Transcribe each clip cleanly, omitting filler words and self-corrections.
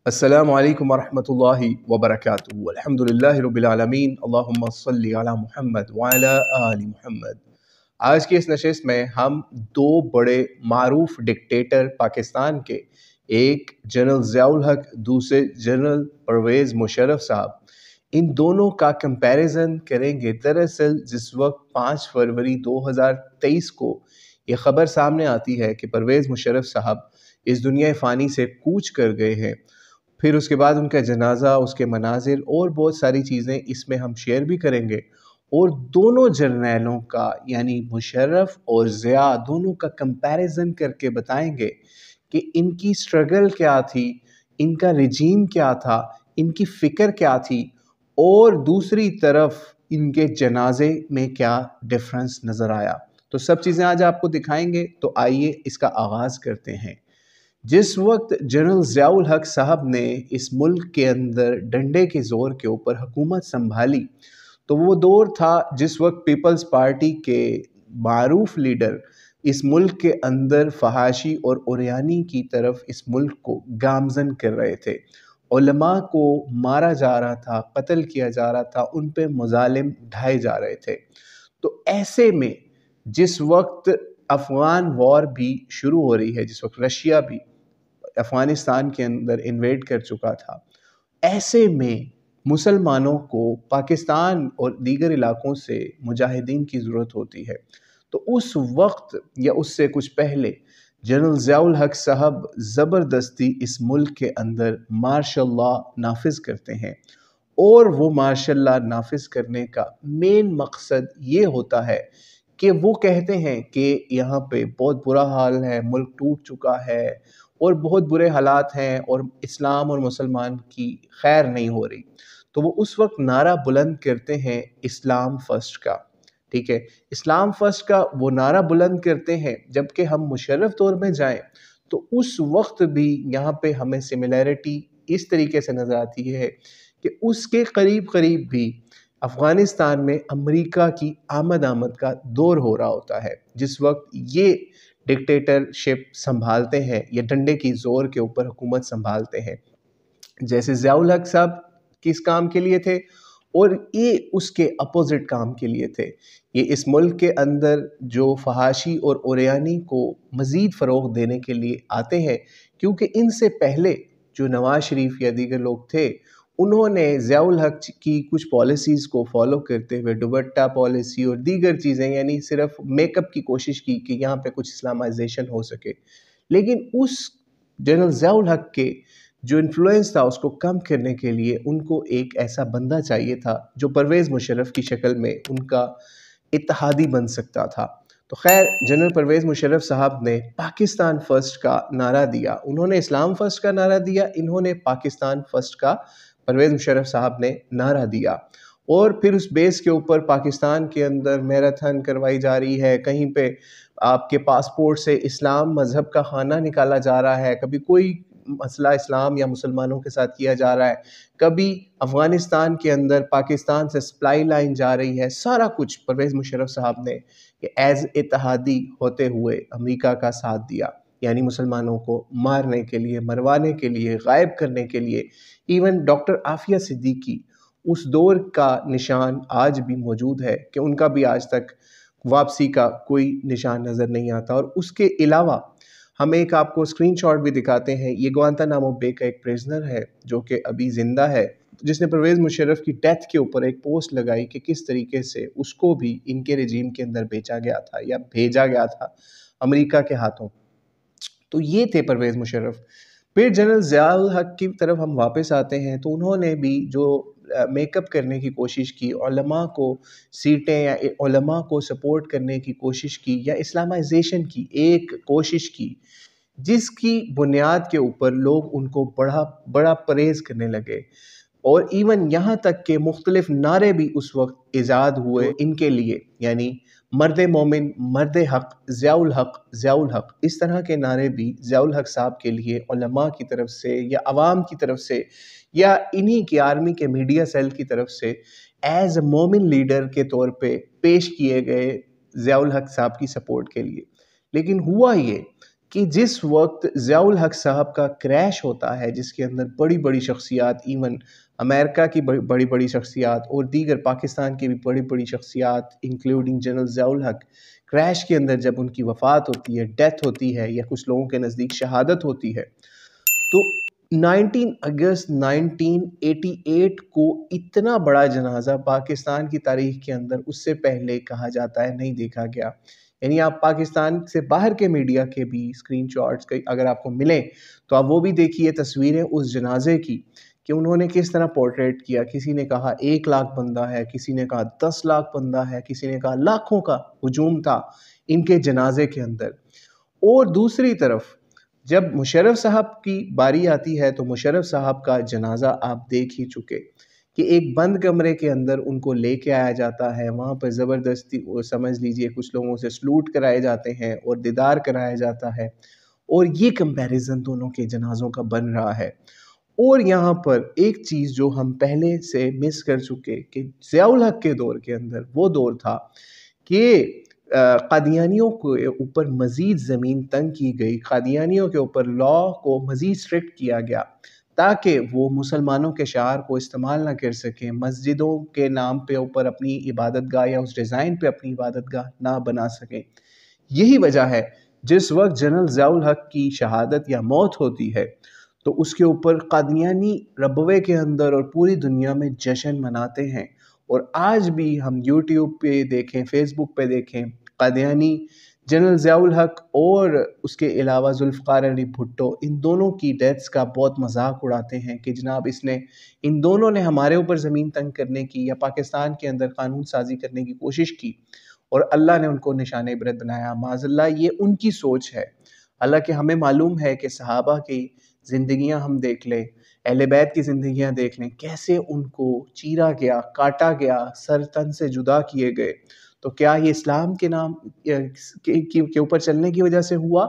السلام علیکم ورحمۃ اللہ وبرکاتہ۔ الحمدللہ رب العالمین، اللہم صلی علی محمد وعلی آل محمد۔ آج کی اس نشست میں ہم دو بڑے معروف ڈکٹیٹر پاکستان کے، ایک جنرل ضیاء الحق، دوسرے جنرل پرویز مشرف صاحب، ان دونوں کا کمپیریزن کریں گے۔ دراصل جس وقت 5 فروری 2023 کو یہ خبر سامنے آتی ہے کہ پرویز مشرف صاحب اس دنیا فانی سے کوچ کر گئے ہیں، پھر اس کے بعد ان کا جنازہ، اس کے مناظر اور بہت ساری چیزیں اس میں ہم شیئر بھی کریں گے، اور دونوں جرنیلوں کا یعنی مشرف اور ضیاء دونوں کا کمپیریزن کر کے بتائیں گے کہ ان کی سٹرگل کیا تھی، ان کا رجیم کیا تھا، ان کی فکر کیا تھی، اور دوسری طرف ان کے جنازے میں کیا ڈیفرنس نظر آیا۔ تو سب چیزیں آج آپ کو دکھائیں گے، تو آئیے اس کا آغاز کرتے ہیں۔ جس وقت جنرل ضیاء الحق صاحب نے اس ملک کے اندر ڈنڈے کے زور کے اوپر حکومت سنبھالی، تو وہ دور تھا جس وقت پیپلز پارٹی کے معروف لیڈر اس ملک کے اندر فحاشی اور عریانی کی طرف اس ملک کو گامزن کر رہے تھے۔ علماء کو مارا جا رہا تھا، قتل کیا جا رہا تھا، ان پہ مظالم ڈھائے جا رہے تھے۔ تو ایسے میں جس وقت افغان وار بھی شروع ہو رہی ہے، جس وقت رشیا بھی افغانستان کے اندر انویڈ کر چکا تھا، ایسے میں مسلمانوں کو پاکستان اور دیگر علاقوں سے مجاہدین کی ضرورت ہوتی ہے۔ تو اس وقت یا اس سے کچھ پہلے جنرل ضیاء الحق صاحب زبردستی اس ملک کے اندر مارشل لاء نافذ کرتے ہیں، اور وہ مارشل لاء نافذ کرنے کا مین مقصد یہ ہوتا ہے کہ وہ کہتے ہیں کہ یہاں پہ بہت برا حال ہے، ملک ٹوٹ چکا ہے اور بہت برے حالات ہیں، اور اسلام اور مسلمان کی خیر نہیں ہو رہی۔ تو وہ اس وقت نعرہ بلند کرتے ہیں اسلام فرسٹ کا، ٹھیک ہے، اسلام فرسٹ کا وہ نعرہ بلند کرتے ہیں۔ جبکہ ہم مشرف دور میں جائیں تو اس وقت بھی یہاں پہ ہمیں سملیرٹی اس طریقے سے نظر آتی ہے کہ اس کے قریب قریب بھی افغانستان میں امریکہ کی آمد کا دور ہو رہا ہوتا ہے، جس وقت یہ ڈکٹیٹرشپ سنبھالتے ہیں یا ڈنڈے کی زور کے اوپر حکومت سنبھالتے ہیں۔ جیسے ضیاء الحق صاحب کس کام کے لیے تھے، اور یہ اس کے اپوزٹ کام کے لیے تھے۔ یہ اس ملک کے اندر جو فحاشی اور عریانی کو مزید فروغ دینے کے لیے آتے ہیں، کیونکہ ان سے پہلے جو نواز شریف یا دیگر لوگ تھے، انہوں نے ضیاء الحق کی کچھ پالیسیز کو فالو کرتے ہوئے دوپٹہ پالیسی اور دیگر چیزیں، یعنی صرف میک اپ کی کوشش کی کہ یہاں پہ کچھ اسلامائزیشن ہو سکے۔ لیکن اس جنرل ضیاء الحق کے جو انفلوئنس تھا اس کو کم کرنے کے لیے ان کو ایک ایسا بندہ چاہیے تھا جو پرویز مشرف کی شکل میں ان کا اتحادی بن سکتا تھا۔ تو خیر، جنرل پرویز مشرف صاحب نے پاکستان فرسٹ کا نعرہ دیا، انہوں نے اسلام فرسٹ کا نعرہ دیا، انہوں نے پاکستان فرسٹ کا پرویز مشرف صاحب نے نعرہ دیا، اور پھر اس بیس کے اوپر پاکستان کے اندر میراتھن کروائی جا رہی ہے، کہیں پہ آپ کے پاسپورٹ سے اسلام مذہب کا خانہ نکالا جا رہا ہے، کبھی کوئی مسئلہ اسلام یا مسلمانوں کے ساتھ کیا جا رہا ہے، کبھی افغانستان کے اندر پاکستان سے سپلائی لائن جا رہی ہے۔ سارا کچھ پرویز مشرف صاحب نے ایز اتحادی ہوتے ہوئے امریکہ کا ساتھ دیا، یعنی مسلمانوں کو مارنے کے لیے، مروانے کے لیے، غائب کرنے کے لیے۔ ایون ڈاکٹر عافیہ صدیقی اس دور کا نشان آج بھی موجود ہے کہ ان کا بھی آج تک واپسی کا کوئی نشان نظر نہیں آتا۔ اور اس کے علاوہ ہم ایک آپ کو اسکرین شاٹ بھی دکھاتے ہیں، یہ گوانتانامو بے کا ایک پریزنر ہے جو کہ ابھی زندہ ہے، جس نے پرویز مشرف کی ڈیتھ کے اوپر ایک پوسٹ لگائی کہ کس طریقے سے اس کو بھی ان کے رجیم کے اندر بیچا گیا تھا یا بھیجا گیا تھا امریکہ کے ہاتھوں۔ تو یہ تھے پرویز مشرف۔ پھر جنرل ضیاء الحق کی طرف ہم واپس آتے ہیں، تو انہوں نے بھی جو میک اپ کرنے کی کوشش کی، علماء کو سیٹیں یا علماء کو سپورٹ کرنے کی کوشش کی، یا اسلامائزیشن کی ایک کوشش کی، جس کی بنیاد کے اوپر لوگ ان کو بڑا پریز کرنے لگے، اور ایون یہاں تک کہ مختلف نعرے بھی اس وقت ایجاد ہوئے ان کے لیے، یعنی مرد مومن، مرد حق، ضیاء الحق، ضیاء الحق، اس طرح کے نعرے بھی ضیاء الحق صاحب کے لیے علماء کی طرف سے یا عوام کی طرف سے یا انہی کی آرمی کے میڈیا سیل کی طرف سے ایز اے مومن لیڈر کے طور پہ پیش کیے گئے ضیاء الحق صاحب کی سپورٹ کے لیے۔ لیکن ہوا یہ کہ جس وقت ضیاء الحق صاحب کا کریش ہوتا ہے، جس کے اندر بڑی بڑی شخصیات، ایون امریکہ کی بڑی بڑی شخصیات اور دیگر پاکستان کی بھی بڑی بڑی شخصیات انکلوڈنگ جنرل ضیاء الحق، کریش کے اندر جب ان کی وفات ہوتی ہے، ڈیتھ ہوتی ہے، یا کچھ لوگوں کے نزدیک شہادت ہوتی ہے، تو 19 اگست 1988 کو اتنا بڑا جنازہ پاکستان کی تاریخ کے اندر اس سے پہلے کہا جاتا ہے نہیں دیکھا گیا. یعنی آپ پاکستان سے باہر کے میڈیا کے بھی اسکرین شاٹس اگر آپ کو ملیں تو آپ وہ بھی دیکھیے تصویریں اس جنازے کی کہ انہوں نے کس طرح پورٹریٹ کیا. کسی نے کہا 1 لاکھ بندہ ہے، کسی نے کہا 10 لاکھ بندہ ہے، کسی نے کہا لاکھوں کا ہجوم تھا ان کے جنازے کے اندر. اور دوسری طرف جب مشرف صاحب کی باری آتی ہے تو مشرف صاحب کا جنازہ آپ دیکھ ہی چکے کہ ایک بند کمرے کے اندر ان کو لے کے آیا جاتا ہے، وہاں پر زبردستی سمجھ لیجئے کچھ لوگوں سے سلوٹ کرائے جاتے ہیں اور دیدار کرایا جاتا ہے، اور یہ کمپیریزن دونوں کے جنازوں کا بن رہا ہے. اور یہاں پر ایک چیز جو ہم پہلے سے مس کر چکے کہ ضیاء الحق کے دور کے اندر وہ دور تھا کہ قادیانیوں کے اوپر مزید زمین تنگ کی گئی، قادیانیوں کے اوپر لا کو مزید سٹرکٹ کیا گیا تاکہ وہ مسلمانوں کے شعار کو استعمال نہ کر سکیں، مسجدوں کے نام پہ اوپر اپنی عبادت گاہ یا اس ڈیزائن پہ اپنی عبادت گاہ نہ بنا سکیں. یہی وجہ ہے جس وقت جنرل ضیاء الحق کی شہادت یا موت ہوتی ہے تو اس کے اوپر قادیانی ربوے کے اندر اور پوری دنیا میں جشن مناتے ہیں. اور آج بھی ہم یوٹیوب پہ دیکھیں، فیس بک پہ دیکھیں، قادیانی جنرل ضیاء الحق اور اس کے علاوہ ذوالفقار علی بھٹو ان دونوں کی ڈیتھس کا بہت مذاق اڑاتے ہیں کہ جناب ان دونوں نے ہمارے اوپر زمین تنگ کرنے کی یا پاکستان کے اندر قانون سازی کرنے کی کوشش کی اور اللہ نے ان کو نشان عبرت بنایا. معاذ اللہ یہ ان کی سوچ ہے. حالانکہ ہمیں معلوم ہے کہ صحابہ کی زندگیاں ہم دیکھ لیں، اہل بیت کی زندگیاں دیکھ لیں، کیسے ان کو چیرا گیا، کاٹا گیا، سر تن سے جدا کیے گئے. تو کیا یہ اسلام کے نام کے اوپر چلنے کی وجہ سے ہوا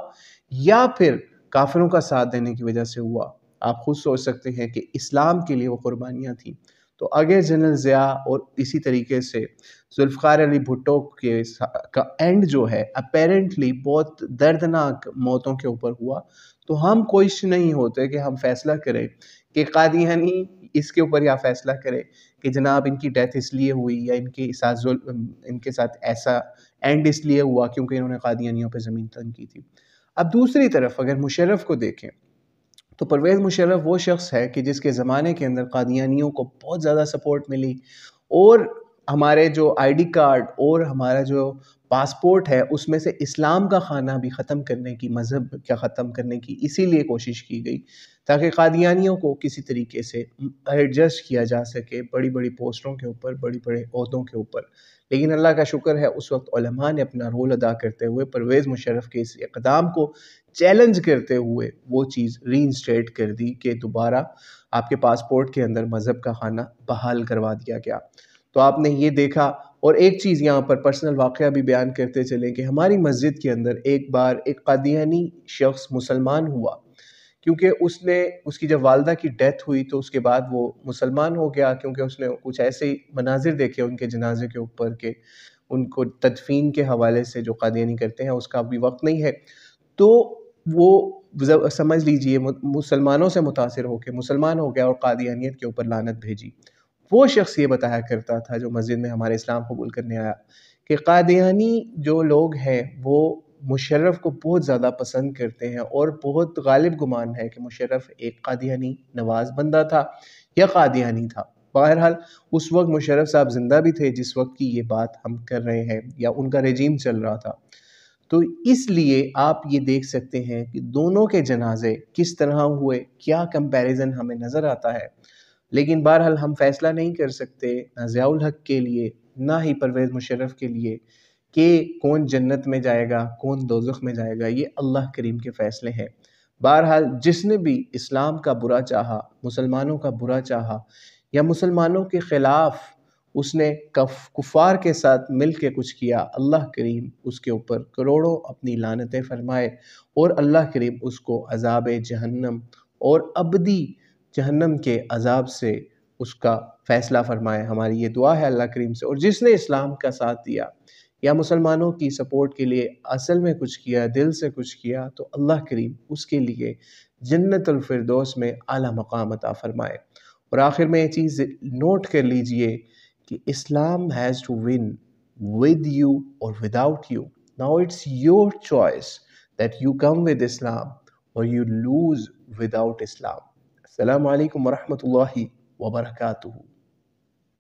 یا پھر کافروں کا ساتھ دینے کی وجہ سے ہوا؟ آپ خود سوچ سکتے ہیں کہ اسلام کے لیے وہ قربانیاں تھیں. تو اگر جنرل ضیاء اور اسی طریقے سے ذوالفقار علی بھٹو کا اینڈ جو ہے اپیرنٹلی بہت دردناک موتوں کے اوپر ہوا، تو ہم کوشش نہیں ہوتے کہ ہم فیصلہ کریں کہ قادیانی اس کے اوپر یا فیصلہ کرے کہ جناب ان کی ڈیتھ اس لیے ہوئی یا ان کے ساتھ ایسا اینڈ اس لیے ہوا کیونکہ انہوں نے قادیانیوں پہ زمین تنگ کی تھی. اب دوسری طرف اگر مشرف کو دیکھیں تو پرویز مشرف وہ شخص ہے کہ جس کے زمانے کے اندر قادیانیوں کو بہت زیادہ سپورٹ ملی، اور ہمارے جو آئی ڈی کارڈ اور ہمارا جو پاسپورٹ ہے اس میں سے اسلام کا خانہ بھی ختم کرنے کی، مذہب کا ختم کرنے کی اسی لیے کوشش کی گئی تاکہ قادیانیوں کو کسی طریقے سے ایڈجسٹ کیا جا سکے بڑی بڑی پوسٹوں کے اوپر، بڑی بڑے عہدوں کے اوپر. لیکن اللہ کا شکر ہے اس وقت علماء نے اپنا رول ادا کرتے ہوئے پرویز مشرف کے اس اقدام کو چیلنج کرتے ہوئے وہ چیز ری انسٹیٹ کر دی کہ دوبارہ آپ کے پاسپورٹ کے اندر مذہب کا خانہ بحال کروا دیا گیا. تو آپ نے یہ دیکھا. اور ایک چیز یہاں پر پرسنل واقعہ بھی بیان کرتے چلیں کہ ہماری مسجد کے اندر ایک بار ایک قادیانی شخص مسلمان ہوا، کیونکہ اس کی جب والدہ کی ڈیتھ ہوئی تو اس کے بعد وہ مسلمان ہو گیا، کیونکہ اس نے کچھ ایسے مناظر دیکھے ان کے جنازے کے اوپر کہ ان کو تدفین کے حوالے سے جو قادیانی کرتے ہیں اس کا بھی وقت نہیں ہے. تو وہ سمجھ لیجئے مسلمانوں سے متاثر ہو کے مسلمان ہو گیا اور قادیانیت کے اوپر لعنت بھیجی. وہ شخص یہ بتایا کرتا تھا جو مسجد میں ہمارے اسلام قبول کرنے آیا کہ قادیانی جو لوگ ہیں وہ مشرف کو بہت زیادہ پسند کرتے ہیں، اور بہت غالب گمان ہے کہ مشرف ایک قادیانی نواز بندہ تھا یا قادیانی تھا. بہرحال اس وقت مشرف صاحب زندہ بھی تھے جس وقت کی یہ بات ہم کر رہے ہیں، یا ان کا رجیم چل رہا تھا. تو اس لیے آپ یہ دیکھ سکتے ہیں کہ دونوں کے جنازے کس طرح ہوئے، کیا کمپیریزن ہمیں نظر آتا ہے. لیکن بہرحال ہم فیصلہ نہیں کر سکتے نہ ضیاء الحق کے لیے نہ ہی پرویز مشرف کے لیے کہ کون جنت میں جائے گا کون دوزخ میں جائے گا. یہ اللہ کریم کے فیصلے ہیں. بہرحال جس نے بھی اسلام کا برا چاہا، مسلمانوں کا برا چاہا، یا مسلمانوں کے خلاف اس نے کفار کے ساتھ مل کے کچھ کیا، اللہ کریم اس کے اوپر کروڑوں اپنی لعنتیں فرمائے، اور اللہ کریم اس کو عذاب جہنم اور ابدی جہنم کے عذاب سے اس کا فیصلہ فرمائے. ہماری یہ دعا ہے اللہ کریم سے. اور جس نے اسلام کا ساتھ دیا، یا مسلمانوں کی سپورٹ کے لیے اصل میں کچھ کیا، دل سے کچھ کیا، تو اللہ کریم اس کے لیے جنت الفردوس میں اعلیٰ مقام عطا فرمائے۔ اور آخر میں یہ چیز نوٹ کر لیجئے کہ Islam has to one with you or without you. Now it's your choice that you come with Islam or you lose without Islam. Assalamu alaikum wa rahmatullahi wa barakatuhu.